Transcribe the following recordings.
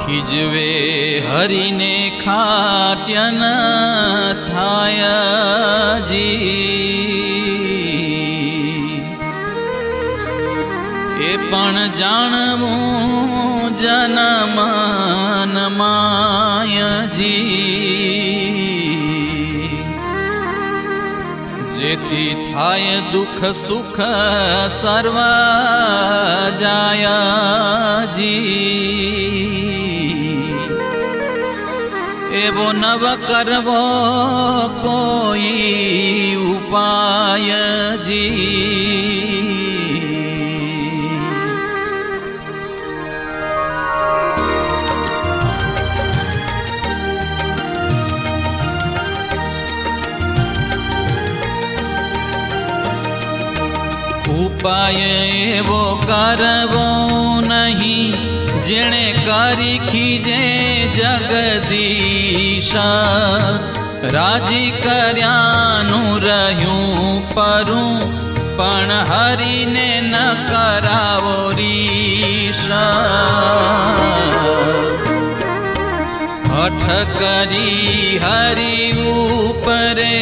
ખીજવે હરીને ખાટ્ય ન થાય જી, એ પણ જાણવું જનમન માયજી, જેથી થાય દુઃખ સુખ સર્વ જાયજી, એવો નવ કરવો કોઈ ઉપાયજી, ઉપાય એવો કરવો નહીં જેણે કરી ખીજે જગદીશ, રાજી કર્યાનું રહ્યું પરું પણ હરીને ન કરાવો રીશ, હઠ કરી હરી ઉપરે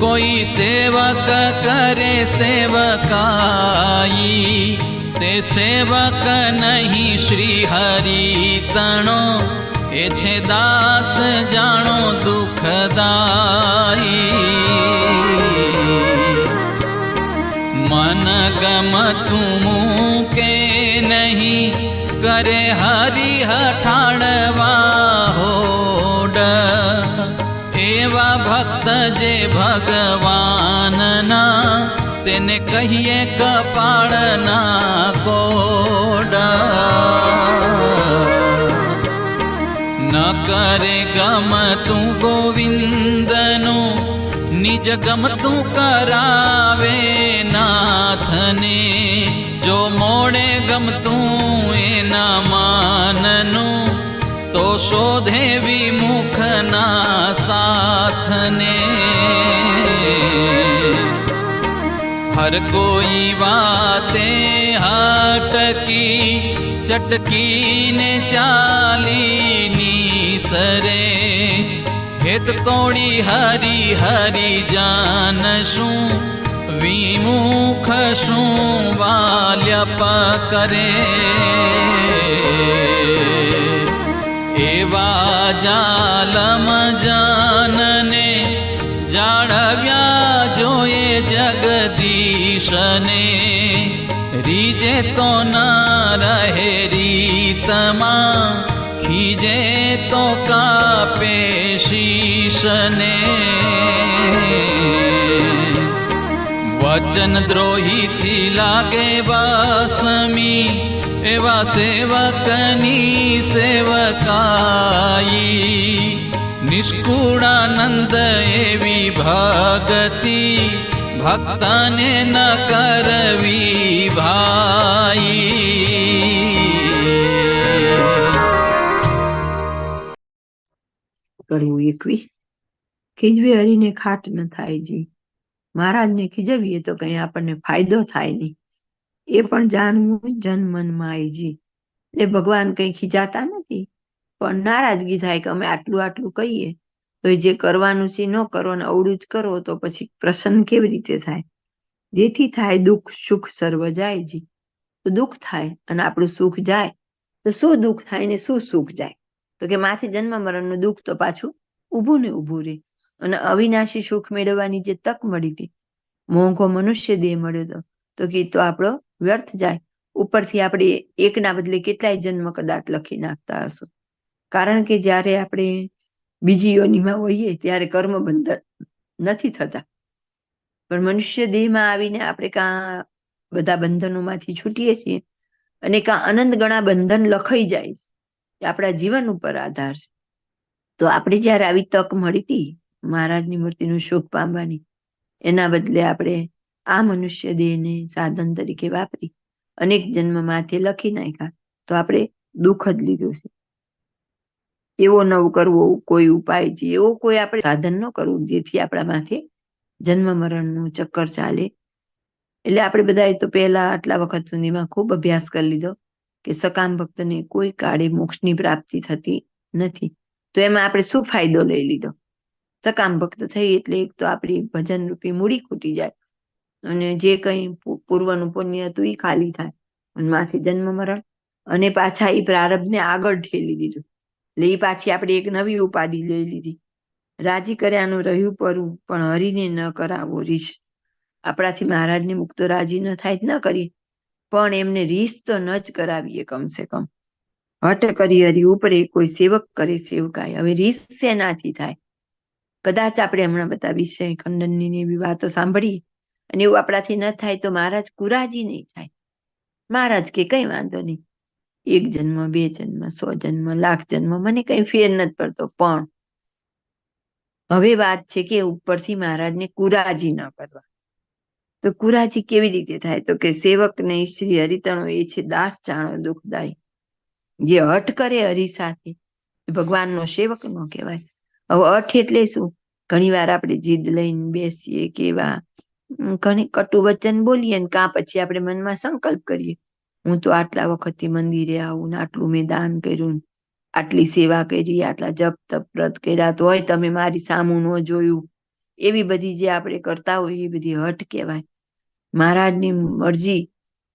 કોઈ સેવક કરે સેવકાઈ, તે સેવક નહીં શ્રી હરિ તણો, એ છે દાસ જાણો દુઃખદાઈ, મન ગમતું મૂકે નહીં કરે હરિ હઠાડવા હોડ, એવા ભક્ત જે ભગવાનના તેને કહીએ કપાળના કોડ, ન કરે ગમતું ગોવિંદનું નિજ ગમતું કરાવે નાથને, જો મોડે ગમતું એના માનનું તો શોધે વિમુખના સાથને, હર કોઈ વાતે હટકી ચટકીને ચાલી નીસરે, હેત તોડી હરી હરી જાન શું વિમુખ શું વાલ્યપ કરે, એવા જાલમ જાનને જાળવ્યા જોઈએ જગદીશને, રીજે તો ના રહે રીતમાં ખીજે તો કાપે શીશને, વચન દ્રોહીથી લાગે વાસમી એવા સેવકની સેવકાઈ, નિષ્કુળાનંદ એવી ભગતિ ભક્તને ન કરવી ભાઈ. કરવું 21 ખીજવે હરીને ખાટ ન થાય જી, મહારાજને ખીજવીએ તો કઈ આપણને ફાયદો થાય નહીં, એ પણ જાણવું જન મન માયજી, એટલે ભગવાન કઈ ખીજાતા નથી પણ નારાજગી થાય કે અમે આટલું આટલું કહીએ તો જે કરવાનું છે ન કરો ને અવળું જ કરો તો પછી પ્રસન્ન કેવી રીતે થાય, જેથી થાય દુઃખ સુખ સર્વ જાય જી, તો દુઃખ થાય અને આપણું સુખ જાય તો શું દુઃખ થાય ને શું સુખ જાય, તો કે માથે જન્મ મરણનું દુઃખ તો પાછું ઊભું ને ઊભું રહે, અને અવિનાશી સુખ મેળવવાની જે તક મળી હતી, મોંઘો મનુષ્ય દેહ મળ્યો તો કે તો આપણો વ્યર્થ જાય, ઉપરથી આપણે એકના બદલે કેટલાય જન્મ કદાચ લખી નાખતા હશું, કારણ કે જ્યારે આપણે બીજી યોનિમાં હોઈએ ત્યારે કર્મ બંધન નથી થતા, પણ મનુષ્ય દેહમાં આવીને આપણે કાં બધા બંધનોમાંથી છૂટીએ છીએ અને કાં અનંત ગણા બંધન લખાઈ જાય છે, એ આપણા જીવન ઉપર આધાર છે. તો આપણે જયારે આવી તક મળી હતી મહારાજની મૂર્તિનું સુખ પામવાની, એના બદલે આપણે આ મનુષ્ય દેહને સાધન તરીકે વાપરી અનેક જન્મ માથે લખી નાખ્યા, તો આપણે દુઃખ જ લીધું છે. એવો નવ કરવો કોઈ ઉપાય છે, એવો કોઈ આપણે સાધન ન કરવું જેથી આપણા માથે જન્મ મરણનું ચક્કર ચાલે. એટલે આપણે બધાએ તો પહેલા આટલા વખત સુધીમાં ખૂબ અભ્યાસ કરી લીધો કે સકામ ભક્તને કોઈ કાળે મોક્ષની પ્રાપ્તિ થતી નથી. તો એમાં આપણે શું ફાયદો લઈ લીધો? સકામ ભક્ત થઈ એટલે એક તો આપણી ભજન રૂપી મૂડી ખૂટી જાય, અને જે કંઈ પૂર્વનું પુણ્ય હતું એ ખાલી થાય, અને માથી જન્મ મરણ, અને પાછા એ પ્રારબ્ધને આગળ ઠેલી દીધું. એટલે એ પાછી આપણે એક નવી ઉપાધિ લઈ લીધી. રાજી કર્યાનું રહ્યું પરવું, પણ હરીને ન કરાવો રીસ. આપણાથી મહારાજને મુક્તો રાજી ન થાય ન કરીએ, પણ એમને રીસ તો ન જ કરાવીએ. કમસે કમ હટ કરી હરી ઉપરે કોઈ સેવક કરે સેવકાય. હવે રીસ શેનાથી થાય? કદાચ આપણે હમણાં બધા વિષય ખંડનની એવી વાતો સાંભળીએ અને એવું આપણાથી ન થાય તો મહારાજ કુરાજી નહીં થાય. મહારાજ કે કઈ વાંધો નહીં, 1 જન્મ 2 જન્મ 100 જન્મ લાખ જન્મ મને કઈ ફેર નથી પડતો, પણ હવે વાત છે કે ઉપરથી મહારાજને કુરાજી ન કરવા. તો કુરાજી કેવી રીતે થાય? તો કે સેવક ને શ્રી હરિતણો એ છે દાસ જાણો દુઃખદાયી. જે હઠ કરે હરિ સાથે ભગવાનનો સેવક નો કહેવાય. હવે હઠ એટલે શું? ઘણી વાર આપણે જીદ લઈને બેસીએ કે એવા ઘણી કટુ વચન બોલીએ, ને કાં પછી આપણે મનમાં સંકલ્પ કરીએ, હું તો આટલા વખતથી મંદિરે આવું ને આટલું મેં દાન કર્યું, આટલી સેવા કરી, આટલા જપ તપ વ્રત કર્યા, તો હોય તમે મારી સામું ન જોયું. એવી બધી જે આપણે કરતા હોય એ બધી હઠ કહેવાય. મહારાજની મરજી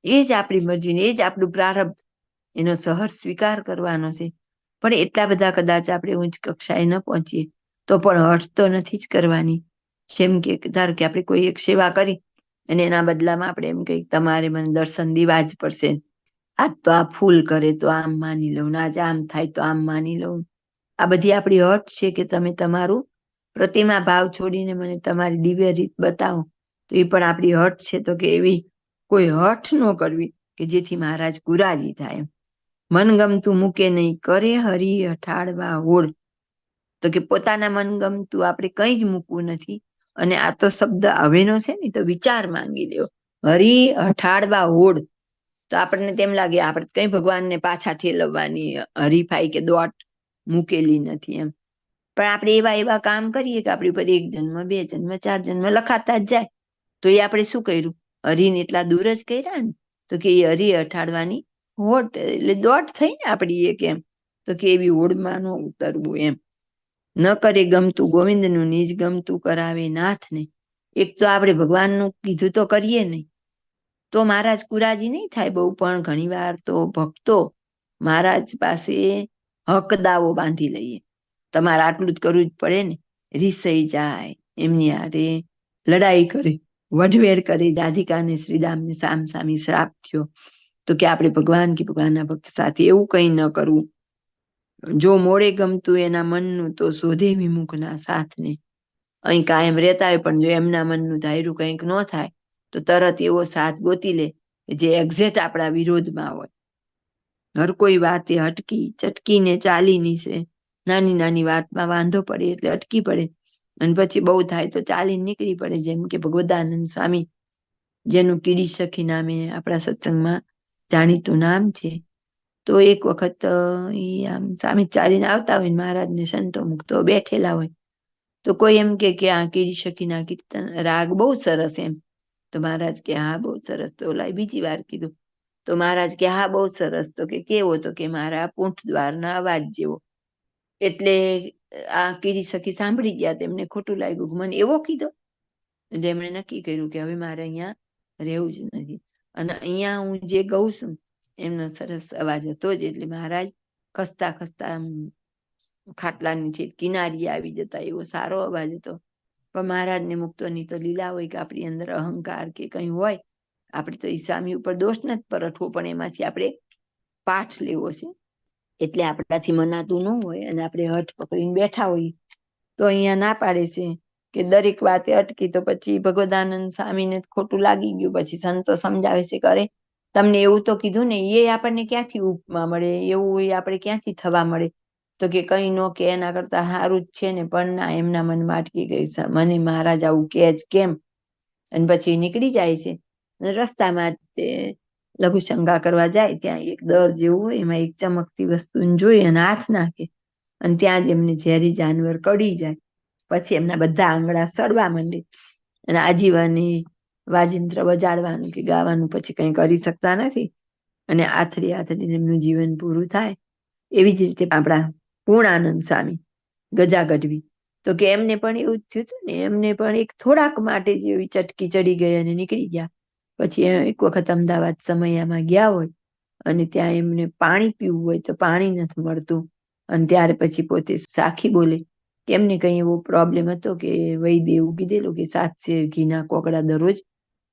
એ જ આપણી મરજી ને એ જ આપણું પ્રારબ્ધ, એનો સહર સ્વીકાર કરવાનો છે. પણ એટલા બધા કદાચ આપણે ઉચ્ચ કક્ષાએ ન પહોંચીએ તો પણ હઠ તો નથી જ કરવાની. જેમ કે ધારો કે આપણે કોઈ એક સેવા કરી અને એના બદલામાં આપણે એમ કહીએ તમારે મને દર્શન દેવા જ પડશે, આજ તો આ ફૂલ કરે તો આમ માની લઉં, આજે આમ થાય તો આમ માની લઉં. આ બધી આપણી હઠ છે કે તમે તમારું પ્રતિમા ભાવ છોડીને મને તમારી દિવ્ય રીત બતાવો. તો એ પણ આપણી હઠ છે. તો કે એવી કોઈ હઠ ન કરવી કે જેથી મહારાજ કુરાજી થાય. મનગમતું મૂકે નહીં, કરે હરી અઠાડવા હોડ. તો કે પોતાના મનગમતું આપણે કંઈ જ મૂકવું નથી. અને આ તો શબ્દ હવેનો છે ને, તો વિચાર માંગી લ્યો. હરી અઠાડવા હોડ, તો આપણને તેમ લાગે આપણે કઈ ભગવાનને પાછા ઠેલવવાની હરીફાઈ કે દોટ મૂકેલી નથી એમ. પણ આપણે એવા કામ કરીએ કે આપણી ઉપર 1 જન્મ 2 જન્મ 4 જન્મ લખાતા જ જાય. તો એ આપણે શું કર્યું? હરીને એટલા દૂર જ કર્યા ને. તો કે એ હરી અઠાડવાની હોડ એટલે દોટ થઈ ને આપણી એક એમ. તો કે એવી હોડમાં ન ઉતરવું એમ. ન કરે ગમતું ગોવિંદનું, નિજ ગમતું કરાવે નાથને. એક તો આપણે ભગવાનનું કીધું તો કરીએ નહીં તો મહારાજ કુરાજી નહીં થાય બહુ, પણ ઘણી વાર તો ભક્તો મહારાજ પાસે હક દાવો બાંધી લઈએ. તમારે આટલું જ કરવું જ પડે ને. રીસાઈ જાય, એમની હારે લડાઈ કરે, વઢવેર કરે. રાધિકાને શ્રીદામને સામસામી શ્રાપ થયો. તો કે આપણે ભગવાન કે ભગવાનના ભક્ત સાથે એવું કંઈ ન કરવું. જો મોડે ગમતું એના મનનું, તો શોધે વિમુખના સાથને. અહીં કાયમ રહેતા હોય, પણ જો એમના મનનું ધાર્યું કંઈક ન થાય તો તરત એવો સાથ ગોતી લે જે એક્ઝેક્ટ આપણા વિરોધમાં હોય. હર કોઈ વાતે અટકી ચટકીને ચાલી નીસે. નાની નાની વાતમાં વાંધો પડે એટલે અટકી પડે, અને પછી બહુ થાય તો ચાલીને નીકળી પડે. જેમ કે ભગવદાનંદ સ્વામી, જેનું કીડી સખી નામે આપણા સત્સંગમાં જાણીતું નામ છે. તો એક વખત આમ સ્વામી ચાલીને આવતા હોય, મહારાજને સંતો મુક્તો બેઠેલા હોય. તો કોઈ એમ કે આ કીડી સખીના કીર્તન રાગ બહુ સરસ એમ. તો મહારાજ કે હા બહુ સરસ. તો ઓલા બીજી વાર કીધું તો મહારાજ કે હા બહુ સરસ. તો કે કેવો? તો કે મારા પૂંઠ દ્વારના અવાજ જેવો. એટલે આ કીડી સખી સાંભળી ગયા. તેમને ખોટું લાગ્યું, મને એવો કીધો. એટલે એમણે નક્કી કર્યું કે હવે મારે અહીંયા રહેવું જ નથી. અને અહીંયા હું જે ગઉં છું એમનો સરસ અવાજ હતો જ. એટલે મહારાજ ખસતા ખસતા ખાટલાની છે કિનારી આવી જતા, એવો સારો અવાજ હતો. પણ મહારાજને મુક્તોની તો લીલા હોય કે આપણી અંદર અહંકાર કે કંઈ હોય, આપણે તો ઈસામી ઉપર દોષ નથી પરખવો, પણ એમાંથી આપણે પાઠ લેવો છે. એટલે આપણાથી મનાતું ન હોય અને આપણે હઠ પકડીને બેઠા હોઈએ તો અહીંયા ના પાડે છે કે દરેક વાતે અટકી. તો પછી ભગવદાનંદ સ્વામીને ખોટું લાગી ગયું. પછી સંતો સમજાવે છે કે અરે તમને એવું તો કીધું ને, એ આપણને ક્યાંથી ઉપમા મળે, એવું આપણે ક્યાંથી થવા મળે. તો કે કંઈ ન કે એના કરતા સારું જ છે ને. પણ ના, એમના મનમાં અટકી ગઈ, મને મહારાજ આવું કે જ કેમ. અને પછી નીકળી જાય છે. રસ્તામાં તે લઘુશંકા કરવા જાય, ત્યાં એક દર જેવું હોય, એમાં એક ચમકતી વસ્તુને જોઈ અને હાથ નાખે, અને ત્યાં જ એમને ઝેરી જાનવર કડી જાય. પછી એમના બધા આંગળા સડવા માંડે, અને આજીવન વાજિંત્ર વજાડવાનું કે ગાવાનું પછી કંઈ કરી શકતા નથી. અને આથડી આથડીને એમનું જીવન પૂરું થાય. એવી જ રીતે આપણા પૂર્ણાનંદ સ્વામી ગજા ગઢવી, તો કે એમને પણ એવું જ થયું હતું ને, એમને પણ એક થોડાક માટે જેવી ચટકી ચડી ગઈ અને નીકળી ગયા. પછી એક વખત અમદાવાદ સમયામાં ગયા હોય અને ત્યાં એમને પાણી પીવું હોય તો પાણી નથી મળતું, અને ત્યારે પછી પોતે સાખી બોલે કે એમને કઈ એવો પ્રોબ્લેમ હતો કે વૈદ્ય એવું કીધેલું કે 7 શેર ઘીના કોકડા દરરોજ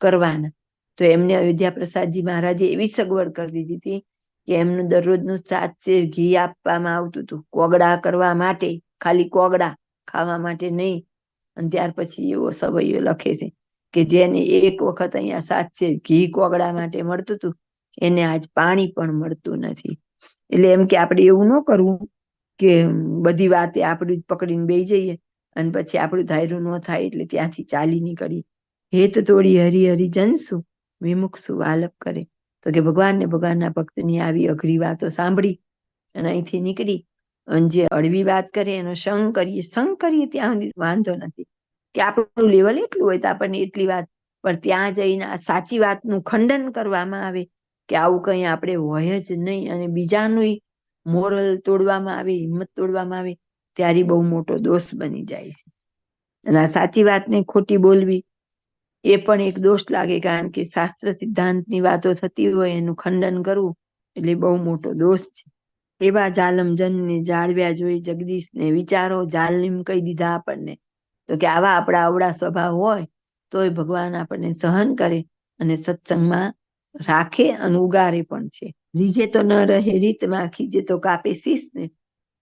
કરવાના. તો એમને અયોધ્યા પ્રસાદજી મહારાજે એવી સગવડ કરી દીધી હતી કે એમનું દરરોજનું 7 શેર ઘી આપવામાં આવતું હતું, કોગળા કરવા માટે, ખાલી કોગળા, ખાવા માટે નહીં. અને ત્યાર પછી એવો સવૈયો લખે છે કે જેને એક વખત અહીંયા 7 શેર ઘી કોગળા માટે મળતું હતું, એને આજ પાણી પણ મળતું નથી. એટલે એમ કે આપણે એવું ન કરવું કે બધી વાતે આપણે પકડીને બેસી જઈએ અને પછી આપણું ધાર્યું ન થાય એટલે ત્યાંથી ચાલી નીકળી. હેત તોડી હરી હરી જનસુ વિમુક્ષુ વાલપ કરે. તો કે ભગવાન ને ભગવાનના ભક્તની આવી અઘરી વાતો સાંભળી અને અહીંથી નીકળી અને જે હળવી વાત કરે એનો સંગ કરીએ ત્યાં સુધી વાંધો નથી કે આપણું લેવલ એટલું હોય તો આપણને એટલી વાત, પણ ત્યાં જઈને આ સાચી વાતનું ખંડન કરવામાં આવે કે આવું કંઈ આપણે હોય જ નહીં અને બીજાનું મોરલ તોડવામાં આવે, હિંમત તોડવામાં આવે, ત્યારે બહુ મોટો દોષ બની જાય છે. અને આ સાચી વાતને ખોટી બોલવી એ પણ એક દોષ લાગે, કારણ કે શાસ્ત્ર સિદ્ધાંતની વાતો થતી હોય એનું ખંડન કરવું એટલે બહુ મોટો દોષ છે. એવા જાલમજનને જાળવ્યા જોઈ જગદીશને વિચારો જાલિમ કહી દીધા આપણને. તો કે આવા આપણા અવળા સ્વભાવ હોય તોય ભગવાન આપણને સહન કરે અને સત્સંગમાં રાખે અને ઉગારે પણ છે. રીજે તો ન રહે રીતમાં, ખીજે તો કાપે શીશને.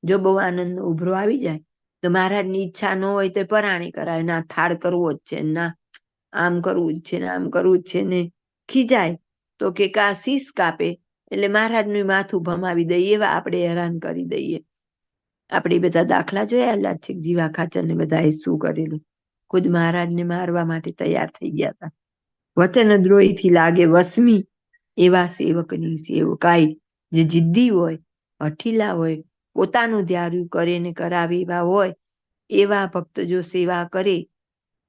જો બહુ આનંદ ઉભરો આવી જાય તો મહારાજની ઈચ્છા ન હોય તો પરાણી કરાય, ના થાળ કરવો જ છે, ના આમ કરવું જ છે ને આમ કરવું જ છે, ને ખીજાય તો કે કા શીશ કાપે, એટલે મહારાજનું માથું ભમાવી દઈએ, એવા આપણે હેરાન કરી દઈએ. આપણે બધા દાખલા જોયેલા છે, જીવા ખાચર ને બધાએ શું કરેલું. ખુદ મહારાજને મારવા માટે તૈયાર થઈ ગયા હતા. વચનદ્રોહીથી લાગે વસમી એવા સેવકની સેવકાઈ. જે જિદ્દી હોય, હઠીલા હોય, પોતાનું ધ્યાન કરે ને કરાવે એવા હોય, એવા ભક્ત જો સેવા કરે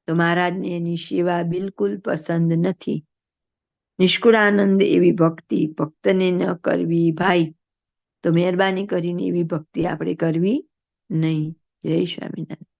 તો મહારાજને એની સેવા બિલકુલ પસંદ નથી. નિષ્કુળાનંદ એવી ભક્તિ ભક્તને ન કરવી ભાઈ. તો મહેરબાની કરીને એવી ભક્તિ આપણે કરવી નહીં. જય સ્વામિનારાયણ.